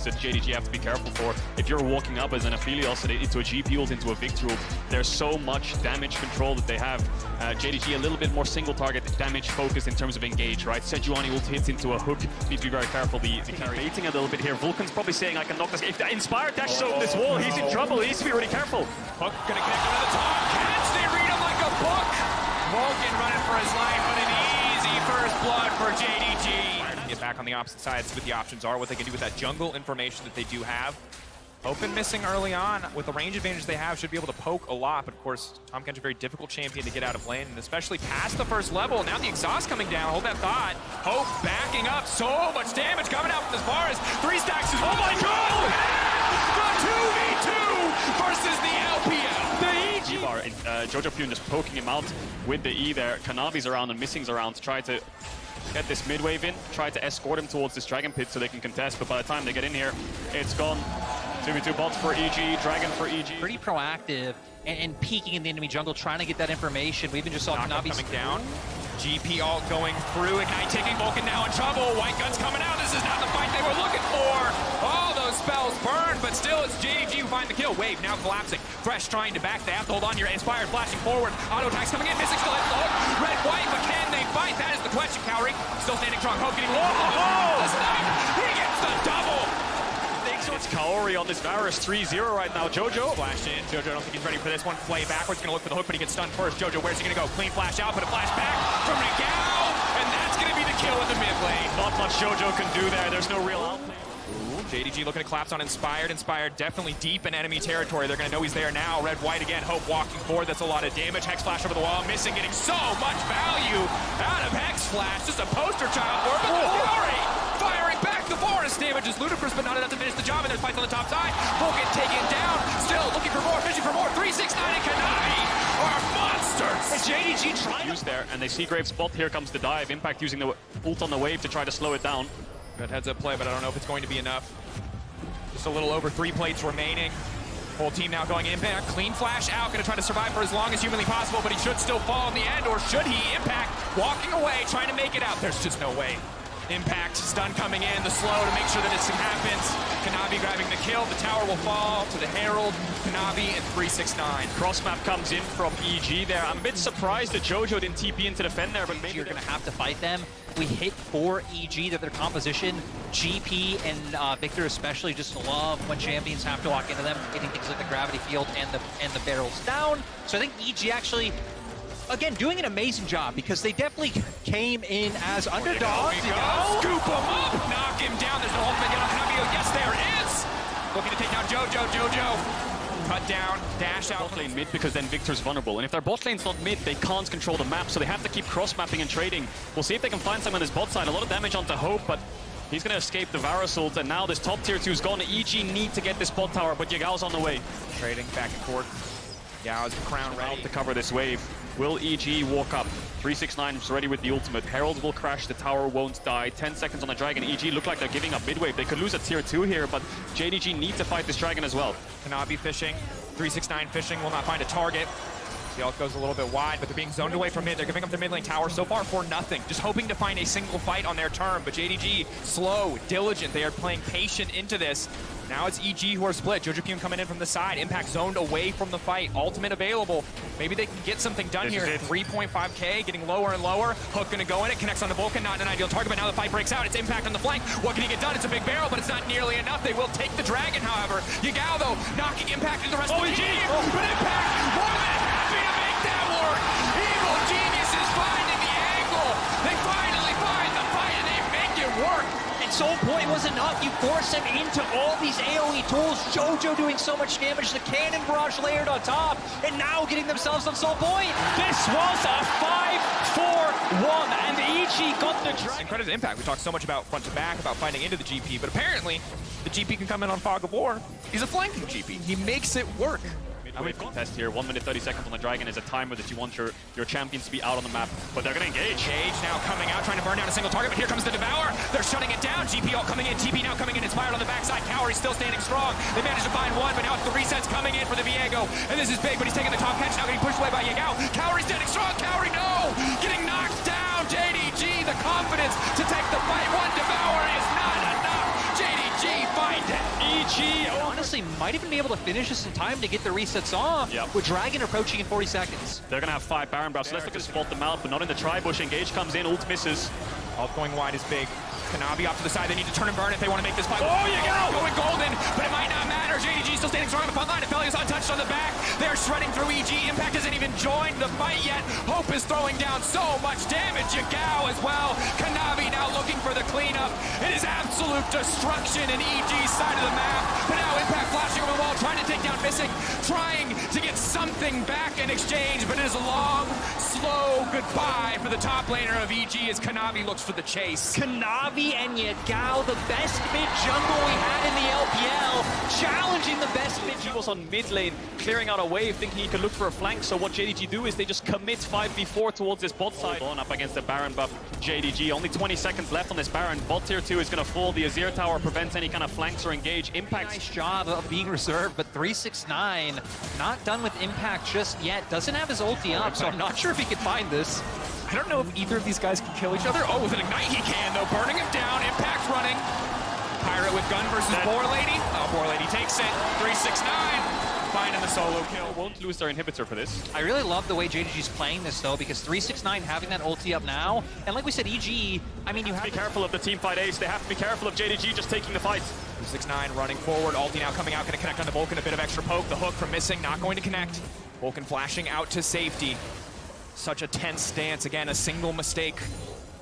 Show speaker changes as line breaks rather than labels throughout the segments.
points that JDG have to be careful for. If you're walking up as an Aphelios into a GP ult, into a Victor ult, there's so much damage control that they have. JDG a little bit more single target damage focused in terms of engage, right? Sejuani ult hits into a hook, need to be very careful. The carry baiting a little bit here. Vulcan's probably saying I can knock this. If the Inspired dashes over this wall, he's in trouble. He needs to be really careful.
Hook gonna connect over the top. Can't they read him like a book? Vulcan running for his life, but an easy first blood for JDG. Get back on the opposite side, see what the options are, what they can do with that jungle information that they do have. Open missing early on, with the range advantage they have, should be able to poke a lot, but of course, Tahm Kench a very difficult champion to get out of lane, and especially past the first level. Now the exhaust coming down, hold that thought. Hope backing up, so much damage coming out from as far as 3 stacks is, oh my god! The 2v2 versus the LPL. The EG
bar, and Jojo Pyun just poking him out with the E there. Kanavi's around and Missing's around to try to get this mid wave in, try to escort him towards this Dragon Pit so they can contest, but by the time they get in here, it's gone. 2v2 bots for EG, Dragon for EG.
Pretty proactive and peeking in the enemy jungle, trying to get that information. We even just saw Kanavi
coming down. GP ult going through, Ignite taking Vulcan now in trouble. White Guns coming out, this is not the fight they were looking for. All those spells burned, but still it's JDG who find the kill. Wave now collapsing. Fresh trying to back, they have to hold on. Your Inspired flashing forward. Auto attacks coming in, Missing still hits the hook. Red, white, but can they fight? That is the question. Cowrie still standing strong. Hope getting low. The snipe, he gets the double.
It's Kaori on this Varus 3-0 right now. Jojo
flash in. Jojo, I don't think he's ready for this one. Play backwards, gonna look for the hook, but he gets stunned first. Jojo, where's he gonna go? Clean flash out, but a flash back from Nagao, and that's gonna be the kill in the mid lane.
Not much Jojo can do there. There's no real outplay.
JDG looking to collapse on Inspired. Inspired definitely deep in enemy territory. They're gonna know he's there now. Red, white again. Hope walking forward. That's a lot of damage. Hex flash over the wall. Missing, getting so much value out of Hex flash. Just a poster child for it, but the Fury firing back. The forest damage is ludicrous, but not enough to finish the job. And there's fights on the top side. Vulcan taken down. Still looking for more. Fishing for more. 369 and Kanavi are monsters.
It's JDG trying to use there, and they see Graves spot. Here comes the dive. Impact using the ult on the wave to try to slow it down.
Good heads up play, but I don't know if it's going to be enough. Just a little over 3 plates remaining. Whole team now going Impact. Clean flash out, gonna try to survive for as long as humanly possible, but he should still fall in the end, or should he? Impact walking away, trying to make it out. There's just no way. Impact, stun coming in, the slow to make sure that this happens. Kanavi grabbing the kill, the tower will fall to the Herald. Kanavi and 369.
Cross map comes in from EG there. I'm a bit surprised that Jojo didn't TP into defend there, but maybe
you're going to have to fight them. We hit for EG, that their composition, GP and Victor especially just love when champions have to walk into them, hitting things like the gravity field and the barrels down. So I think EG actually, again, doing an amazing job, because they definitely came in as underdogs.
Scoop him up, knock him down. There's no ultimate yet on Kanavi. Yes, there is. Looking to take down Jojo. Cut down, dash out.
Bot lane mid, because then Victor's vulnerable. And if their bot lane's not mid, they can't control the map, so they have to keep cross-mapping and trading. We'll see if they can find someone on this bot side. A lot of damage onto Hope, but he's going to escape the Varus ult, and now this top tier 2's gone. EG need to get this bot tower, but Yagao's on the way.
Trading back and forth. Yao's crown ready
to cover this wave. Will EG walk up? 369 is ready with the ultimate. Herald will crash, the tower won't die. 10 seconds on the Dragon. EG look like they're giving up mid-wave. They could lose a tier 2 here, but JDG need to fight this Dragon as well.
Kanavi fishing, 369 fishing, will not find a target. The ult goes a little bit wide, but they're being zoned away from mid. They're giving up the mid lane tower so far for nothing. Just hoping to find a single fight on their turn, but JDG, slow, diligent. They are playing patient into this. Now it's EG who are split. Jojo Pyun coming in from the side. Impact zoned away from the fight. Ultimate available. Maybe they can get something done here. 3.5k, getting lower and lower. Hook gonna go in it, connects on the Vulcan, not an ideal target, but now the fight breaks out. It's Impact on the flank. What can he get done? It's a big barrel, but it's not nearly enough. They will take the Dragon, however. Yagao, though, knocking Impact into the rest of the team. But Impact, more than happy to make that work. Evil geniuses finding the angle. They finally find the fight, and they make it work.
And Soul Point was enough. You force him into all these AoE tools. Jojo doing so much damage. The cannon barrage layered on top. And now getting themselves on Soul Point. This was a 5-4-1. And EG got the Dragon.
Incredible Impact. We talked so much about front to back, about fighting into the GP, but apparently the GP can come in on Fog of War. He's a flanking GP. He makes it work.
We've contest here. 1 minute 30 seconds on the Dragon is a timer that you want your champions to be out on the map, but they're gonna engage.
Engage now coming out, trying to burn down a single target, but here comes the Devour. They're shutting it down. GP all coming in, TP now coming in, Inspired on the backside. Cowrie still standing strong. They managed to find one, but now it's the resets coming in for the Viego. And this is big, but he's taking the top catch, now getting pushed away by Yagao. Cowrie standing strong, Cowrie no! Getting knocked down, JDG, the confidence to take the fight. One Devour is not enough. JDG find it. JDG,
Honestly, might even be able to finish this in time to get the resets off.
Yep.
With Dragon approaching in 40 seconds.
They're going to have 5 Baron Brows, so let's look at spot them out, but not in the tri-bush. Engage comes in, ult misses.
Alt going wide is big. Kanavi off to the side. They need to turn and burn if they want to make this fight. Oh, you go! Going golden, but it might not matter. JDG still standing strong on the front line. Aphelios untouched on the back. They're shredding through EG. Impact hasn't even joined the fight yet. Hope is throwing down so much damage. Yagao as well. Kanavi now looking for the cleanup. It is absolute destruction in EG's side of the map. But now Impact flashing over the wall, trying to take down Missing, trying to get something back in exchange, but it is a long, slow goodbye for the top laner of EG as Kanavi looks for the chase.
Kanavi and Yagao, the best mid jungle we had in the LPL, challenging the best mid
He
jungle.
was on mid lane, clearing out a wave, thinking he could look for a flank. So what JDG do is they just commit 5v4 towards this bot side. On up against the Baron buff, JDG. Only 20 seconds left on this Baron. Bot tier 2 is going to fall. The Azir tower prevents any kind of flanks or engage. Impact.
Nice job of being reserved, but 369 not done with Impact just yet. Doesn't have his ulti up, so I'm not sure if he can find this.
I don't know if either of these guys can kill each other. Oh, with an Ignite he can, though. Burning him down. Impact running. Pirate with gun versus Boar Lady. Oh, Boar Lady takes it. 369. Finding the solo kill.
Won't lose their inhibitor for this.
I really love the way JDG's playing this, though, because 369 having that ulti up now, and like we said, EG, I mean, you have
Be careful of the team fight ace. They have to be careful of JDG just taking the fight.
369 running forward. Ulti now coming out. Going to connect on the Vulcan. A bit of extra poke. The hook from Missing. Not going to connect. Vulcan flashing out to safety. Such a tense stance. Again, a single mistake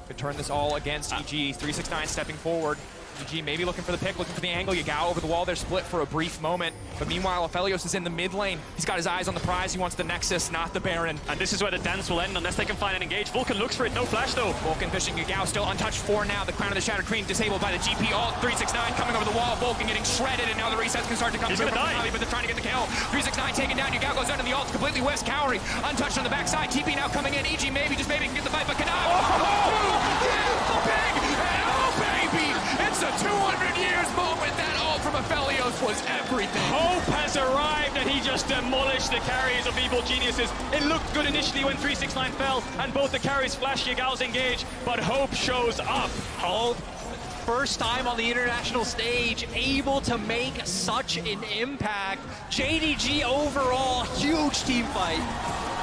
could turn this all against EG. 369 stepping forward. EG maybe looking for the pick, looking for the angle. Yagao over the wall. They're split for a brief moment. But meanwhile, Aphelios is in the mid lane. He's got his eyes on the prize. He wants the Nexus, not the Baron.
And this is where the dance will end unless they can find an engage. Vulcan looks for it. No flash, though.
Vulcan fishing. Yagao still untouched for now. The Crown of the Shattered Queen disabled by the GP ult. 369 coming over the wall. Vulcan getting shredded, and now the resets can start to come
He's
through
gonna
from
die.
Kanavi, but they're trying to get the kill. 369 taken down. Yagao goes under the ult. Completely whiffs. Cowrie untouched on the backside. TP now coming in. EG maybe, just maybe can get the fight, but Kanavi. Big! And oh, baby! It's a 200 years moment. That ult from Aphelios was everything.
Hope has arrived and he just demolished the carries of Evil Geniuses. It looked good initially when 369 fell and both the carries flash Yagao's engage, but Hope shows up.
Hope, first time on the international stage, able to make such an impact. JDG overall, huge team fight.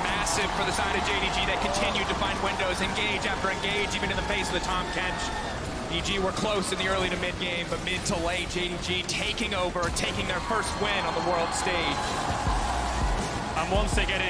Massive for the side of JDG that continued to find windows, engage after engage, even in the face of the Tom Kench. EG were close in the early to mid game, but mid to late, JDG taking over, taking their first win on the world stage.
And once they get it